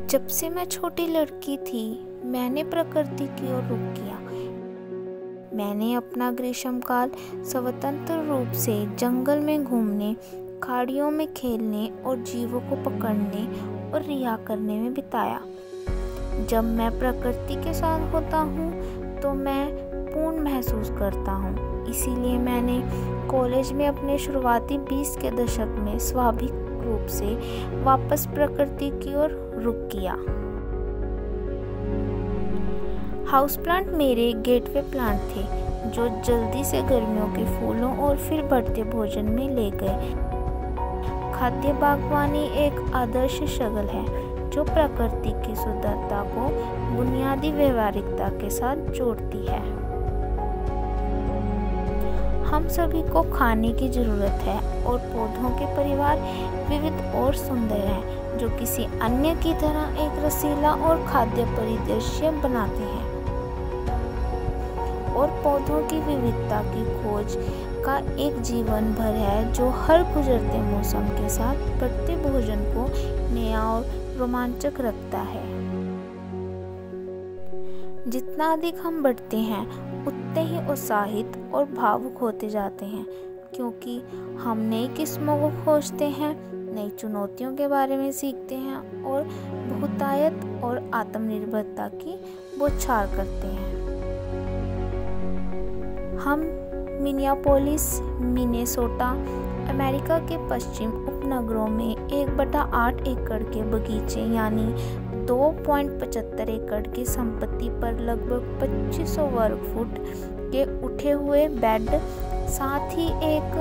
जब से मैं छोटी लड़की थी, मैंने प्रकृति की ओर रुख किया। मैंने अपना ग्रीष्मकाल स्वतंत्र रूप से जंगल में घूमने, खाड़ियों में खेलने और जीवों को पकड़ने और रिहा करने में बिताया। जब मैं प्रकृति के साथ होता हूँ तो मैं पूर्ण महसूस करता हूँ। इसीलिए मैंने कॉलेज में अपने शुरुआती 20 के दशक में स्वाभाविक रूप से वापस प्रकृति की ओर रुख किया। हाउस प्लांट मेरे गेटवे प्लांट थे, जो जल्दी से गर्मियों के फूलों और फिर बढ़ते भोजन में ले गए। खाद्य बागवानी एक आदर्श शगल है जो प्रकृति की सुंदरता को बुनियादी व्यवहारिकता के साथ जोड़ती है। हम सभी को खाने की जरूरत है और पौधों के परिवार विविध और सुंदर हैं, जो किसी अन्य की तरह एक रसीला और खाद्य परिदृश्य बनाते हैं। और पौधों की विविधता की खोज का एक जीवन भर है जो हर गुजरते मौसम के साथ बढ़ते भोजन को नया और रोमांचक रखता है। जितना अधिक हम बढ़ते हैं, उतने ही उत्साहित और भावुक होते जाते हैं, क्योंकि हम नई किस्मों को खोजते हैं, नई चुनौतियों के बारे में सीखते हैं और बहुतायत और आत्मनिर्भरता की बौछार करते हैं। हम मिनियापोलिस, मिनेसोटा, अमेरिका के पश्चिम उपनगरों में 1/8 एकड़ के बगीचे यानी 2.75 एकड़ की संपत्ति पर लगभग 2500 वर्ग फुट के उठे हुए बेड, साथ ही एक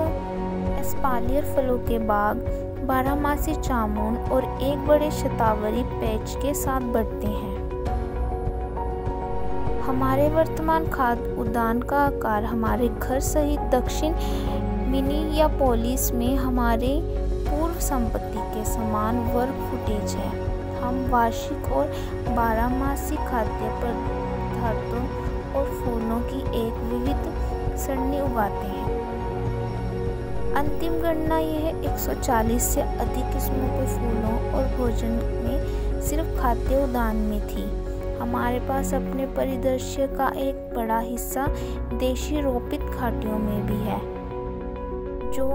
एस्पालियर फलों के बाग, 12मासी जामुन और एक बड़े शतावरी पैच के साथ बढ़ते हैं। हमारे वर्तमान खाद्य उद्यान का आकार हमारे घर सहित दक्षिण मिनियापोलिस में हमारे पूर्व संपत्ति के समान वर्ग फुटेज है। हम वार्षिक और 12मासी खाद्य पदार्थों और फूलों की एक विविध सरणी उगाते हैं। अंतिम गणना यह 140 से अधिक किस्मों के फूलों और भोजन में सिर्फ खाद्य उद्यान में थी। हमारे पास अपने परिदृश्य का एक बड़ा हिस्सा देशी रोपित घाटियों में भी है, जो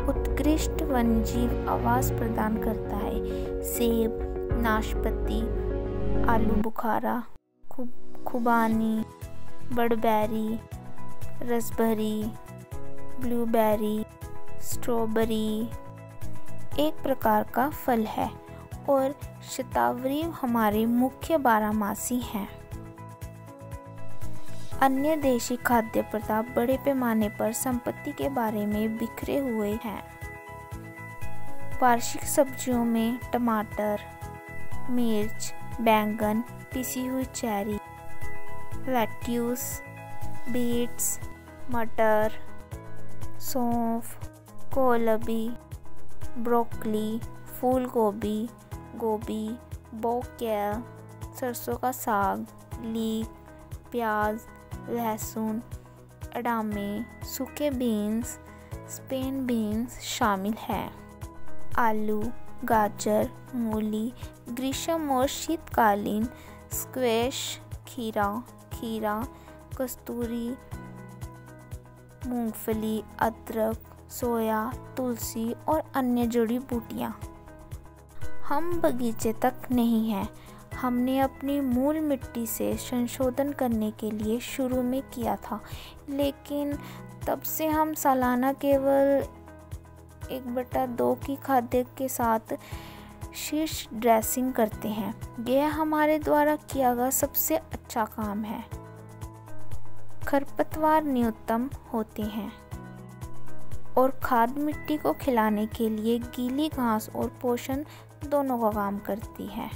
उत्कृष्ट वन्यजीव आवास प्रदान करता है। सेब, नाशपाती, आलू बुखारा, खुबानी, बड़बेरी, रसभरी, ब्लूबेरी, स्ट्रॉबेरी एक प्रकार का फल है और शतावरी हमारे मुख्य 12मासी हैं। अन्य देशी खाद्य पदार्थ बड़े पैमाने पर संपत्ति के बारे में बिखरे हुए हैं। वार्षिक सब्जियों में टमाटर, मिर्च, बैंगन, पिसी हुई चेरी, लेट्यूस, बीट्स, मटर, सौंफ, कोलबी, ब्रोकली, फूल गोभी, गोभी, बोकेल, सरसों का साग, लीक, प्याज, लहसुन, अडामे, सूखे बीन्स, स्पेन बीन्स शामिल हैं। आलू, गाजर, मूली, ग्रीष्म और शीतकालीन स्क्वैश, खीरा, कस्तूरी, मूंगफली, अदरक, सोया, तुलसी और अन्य जड़ी बूटियाँ। हम बगीचे तक नहीं हैं। हमने अपनी मूल मिट्टी से संशोधन करने के लिए शुरू में किया था, लेकिन तब से हम सालाना केवल 1/2 की खाद्य के साथ शीर्ष ड्रेसिंग करते हैं। यह हमारे द्वारा किया गया सबसे अच्छा काम है। खरपतवार न्यूनतम होते हैं और खाद मिट्टी को खिलाने के लिए गीली घास और पोषण दोनों का काम करती है।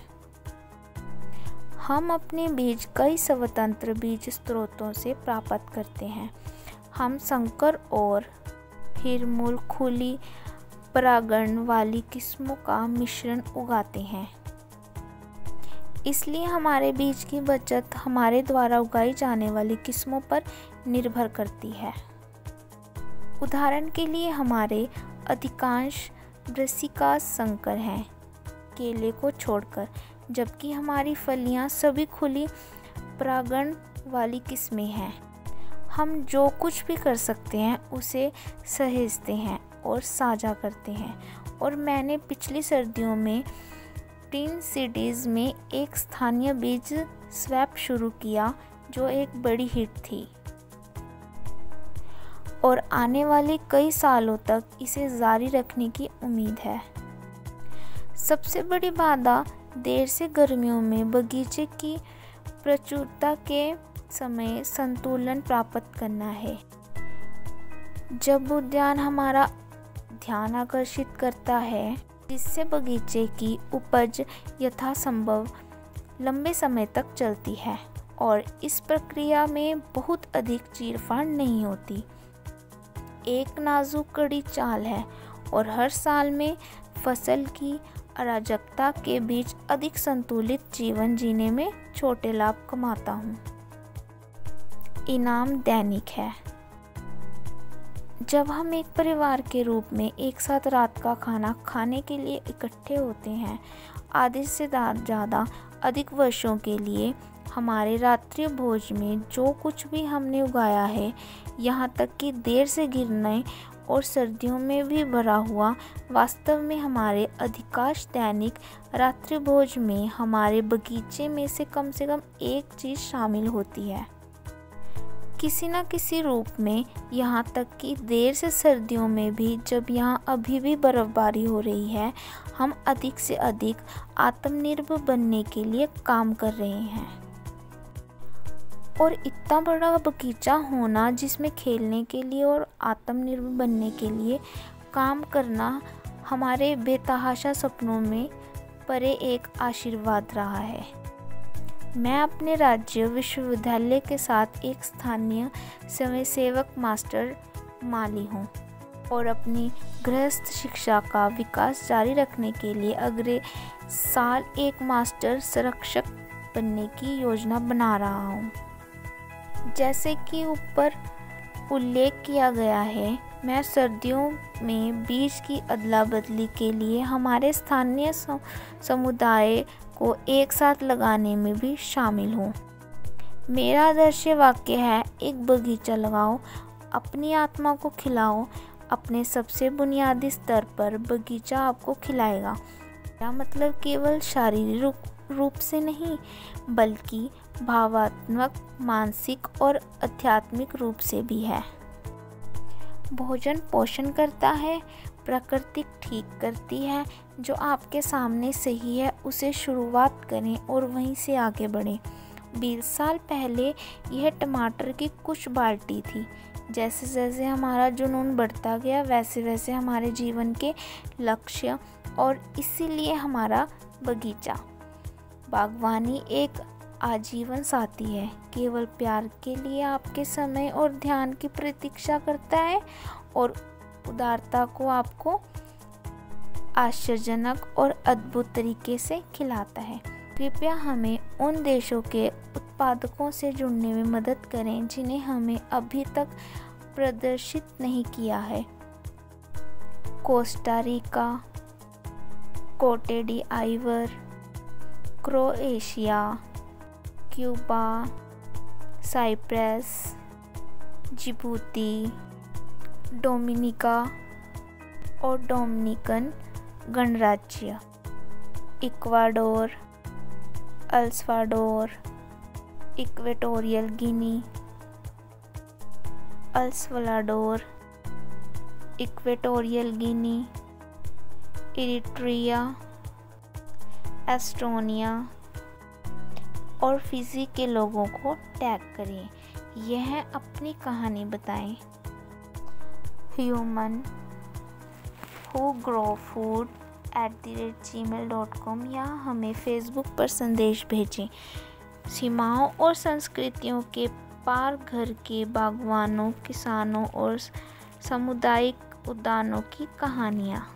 हम अपने बीज कई स्वतंत्र बीज स्रोतों से प्राप्त करते हैं। हम संकर और हिरमूल खुली परागण वाली किस्मों का मिश्रण उगाते हैं। इसलिए हमारे बीज की बचत हमारे द्वारा उगाई जाने वाली किस्मों पर निर्भर करती है। उदाहरण के लिए हमारे अधिकांश ब्रासिकास संकर हैं, केले को छोड़कर, जबकि हमारी फलियां सभी खुली परागण वाली किस्में हैं। हम जो कुछ भी कर सकते हैं उसे सहेजते हैं और साझा करते हैं। और मैंने पिछली सर्दियों में ट्विन सिटीज़ में एक स्थानीय बीज स्वैप शुरू किया जो एक बड़ी हिट थी, और आने वाले कई सालों तक इसे जारी रखने की उम्मीद है। सबसे बड़ी बाधा देर से गर्मियों में बगीचे की प्रचुरता के समय संतुलन प्राप्त करना है। जब उद्यान हमारा ध्यान आकर्षित करता है, जिससे बगीचे की उपज यथासंभव लंबे समय तक चलती है और इस प्रक्रिया में बहुत अधिक चीरफाड़ नहीं होती। एक नाजुक कड़ी चाल है और हर साल में फसल की अराजकता के बीच अधिक संतुलित जीवन जीने में छोटे लाभ कमाता हूँ। इनाम दैनिक है। जब हम एक परिवार के रूप में एक साथ रात का खाना खाने के लिए इकट्ठे होते हैं, आधे से ज़्यादा अधिक वर्षों के लिए हमारे रात्रि भोज में जो कुछ भी हमने उगाया है, यहाँ तक कि देर से गिरने और सर्दियों में भी भरा हुआ, वास्तव में हमारे अधिकांश दैनिक रात्रि भोज में हमारे बगीचे में से कम एक चीज़ शामिल होती है, किसी न किसी रूप में। यहाँ तक कि देर से सर्दियों में भी, जब यहाँ अभी भी बर्फबारी हो रही है, हम अधिक से अधिक आत्मनिर्भर बनने के लिए काम कर रहे हैं। और इतना बड़ा बगीचा होना, जिसमें खेलने के लिए और आत्मनिर्भर बनने के लिए काम करना हमारे बेतहाशा सपनों में परे एक आशीर्वाद रहा है। मैं अपने राज्य विश्वविद्यालय के साथ एक स्थानीय स्वयंसेवक मास्टर माली हूँ और अपनी गृहस्थ शिक्षा का विकास जारी रखने के लिए अगले साल एक मास्टर संरक्षक बनने की योजना बना रहा हूँ। जैसे कि ऊपर उल्लेख किया गया है, मैं सर्दियों में बीज की अदला बदली के लिए हमारे स्थानीय समुदाय को एक साथ लगाने में भी शामिल हूँ। मेरा आदर्श वाक्य है, एक बगीचा लगाओ, अपनी आत्मा को खिलाओ। अपने सबसे बुनियादी स्तर पर बगीचा आपको खिलाएगा। मेरा मतलब केवल शारीरिक रूप से नहीं, बल्कि भावात्मक, मानसिक और आध्यात्मिक रूप से भी है। भोजन पोषण करता है, प्रकृति ठीक करती है। जो आपके सामने सही है उसे शुरुआत करें और वहीं से आगे बढ़ें। 20 साल पहले यह टमाटर की कुछ बाल्टी थी। जैसे जैसे हमारा जुनून बढ़ता गया, वैसे वैसे हमारे जीवन के लक्ष्य, और इसीलिए हमारा बगीचा। बागवानी एक आजीवन साथी है, केवल प्यार के लिए आपके समय और ध्यान की प्रतीक्षा करता है और उदारता को आपको आश्चर्यजनक और अद्भुत तरीके से खिलाता है। कृपया हमें उन देशों के उत्पादकों से जुड़ने में मदद करें जिन्हें हमें अभी तक प्रदर्शित नहीं किया है। Costa Rica, Cote d'Ivoire, Croatia, Cuba, Cyprus, Djibouti, Dominica और डोमिनिकन गणराज्य, Ecuador, El Salvador, Equatorial Guinea, El Salvador, Equatorial Guinea, Eritrea, Estonia और फिजी के लोगों को टैग करें। यह अपनी कहानी बताएं। human who grow food @gmail.com या हमें फेसबुक पर संदेश भेजें। सीमाओं और संस्कृतियों के पार घर के बागवानों, किसानों और सामुदायिक उद्यानों की कहानियाँ।